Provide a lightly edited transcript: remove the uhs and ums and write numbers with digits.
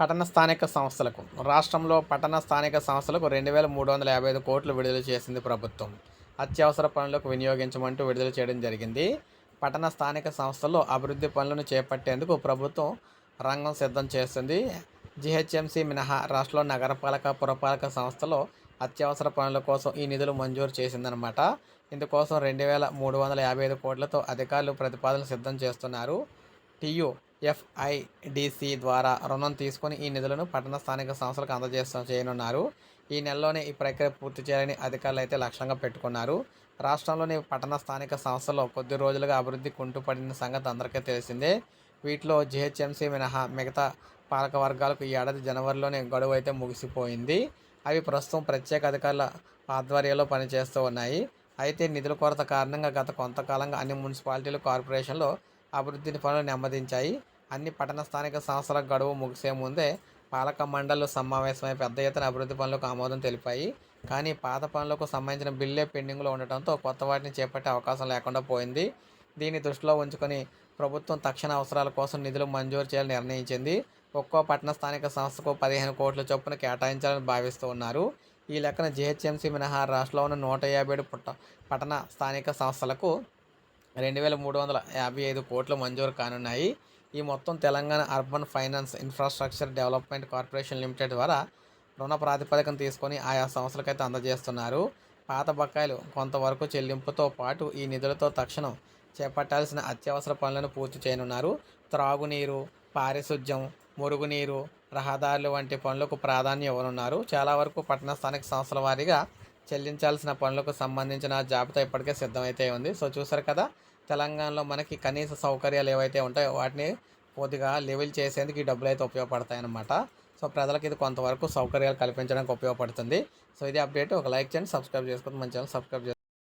పట్టణ స్థానిక సంస్థలకు రాష్ట్రంలో పట్టణ స్థానిక సంస్థలకు 2,355 కోట్లు విడుదల చేసింది ప్రభుత్వం. అత్యవసర పనులకు వినియోగించమంటూ విడుదల చేయడం జరిగింది. పట్టణ స్థానిక సంస్థల్లో అభివృద్ధి పనులను చేపట్టేందుకు ప్రభుత్వం రంగం సిద్ధం చేస్తుంది. జీహెచ్ఎంసీ మినహా రాష్ట్రంలో నగరపాలక, పురపాలక సంస్థలో అత్యవసర పనుల కోసం ఈ నిధులు మంజూరు చేసిందనమాట. ఇందుకోసం 2,355 కోట్లతో అధికారులు ప్రతిపాదనలు సిద్ధం చేస్తున్నారు. టీయూఎఫ్ఐడిసి ద్వారా రుణం తీసుకొని ఈ నిధులను పట్టణ స్థానిక సంస్థలకు చేయనున్నారు. ఈ నెలలోనే ఈ ప్రక్రియ పూర్తి చేయాలని అధికారులు అయితే లక్ష్యంగా పెట్టుకున్నారు. రాష్ట్రంలోని పట్టణ స్థానిక సంస్థల్లో కొద్ది రోజులుగా అభివృద్ధి కుంటుపడిన సంగతి అందరికీ తెలిసిందే. వీటిలో జీహెచ్ఎంసీ మినహా మిగతా పాలక వర్గాలకు ఈ ఏడాది జనవరిలోనే గడువు అయితే ముగిసిపోయింది. అవి ప్రస్తుతం ప్రత్యేక అధికారుల ఆధ్వర్యంలో పనిచేస్తూ ఉన్నాయి. అయితే నిధుల కొరత కారణంగా గత కొంతకాలంగా అన్ని మున్సిపాలిటీలు, కార్పొరేషన్లో అభివృద్ధి పనులు నెమ్మదించాయి. అన్ని పట్టణ స్థానిక సంస్థల గడువు ముగిసే ముందే పాలక మండళ్లు సమావేశమై పెద్ద ఎత్తున అభివృద్ధి పనులకు ఆమోదం తెలిపాయి. కానీ పాత పనులకు సంబంధించిన బిల్లే పెండింగ్లో ఉండటంతో కొత్త వాటిని చేపట్టే అవకాశం లేకుండా పోయింది. దీన్ని దృష్టిలో ఉంచుకొని ప్రభుత్వం తక్షణ అవసరాల కోసం నిధులు మంజూరు చేయాలని నిర్ణయించింది. ఒక్కో పట్టణ స్థానిక సంస్థకు 15 కోట్ల చొప్పున కేటాయించాలని భావిస్తూ ఉన్నారు. ఈ లెక్కన జీహెచ్ఎంసీ మినహా రాష్ట్రంలో ఉన్న 157 పట్టణ స్థానిక సంస్థలకు 2,355 కోట్లు మంజూరు కానున్నాయి. ఈ మొత్తం Telangana urban finance infrastructure development corporation limited ద్వారా రుణ ప్రాతిపదికన తీసుకొని ఆయా సంస్థలకైతే అందజేస్తున్నారు. పాత బకాయిలు కొంతవరకు చెల్లింపుతో పాటు ఈ నిధులతో తక్షణం చేపట్టాల్సిన అత్యవసర పనులను పూర్తి చేయనున్నారు. త్రాగునీరు, పారిశుధ్యం, మురుగునీరు, రహదారులు వంటి పనులకు ప్రాధాన్యం ఇవ్వనున్నారు. చాలా వరకు పట్టణ స్థానిక సంస్థల వారీగా చెల్లించాల్సిన పనులకు సంబంధించిన జాబితా ఇప్పటికే సిద్ధమైతే ఉంది. సో చూసారు కదా, తెలంగాణలో మనకి కనీస సౌకర్యాలు ఏవైతే ఉంటాయో వాటిని కొద్దిగా లెవెల్ చేసేందుకు ఈ డబ్బులు అయితే ఉపయోగపడతాయి అన్నమాట. సో ప్రజలకు ఇది కొంతవరకు సౌకర్యాలు కల్పించడానికి ఉపయోగపడుతుంది. సో ఇది అప్డేట్. ఒక లైక్ చేయండి, సబ్స్క్రైబ్ చేసుకోండి, మన ఛానల్ సబ్స్క్రైబ్ చేసుకోండి.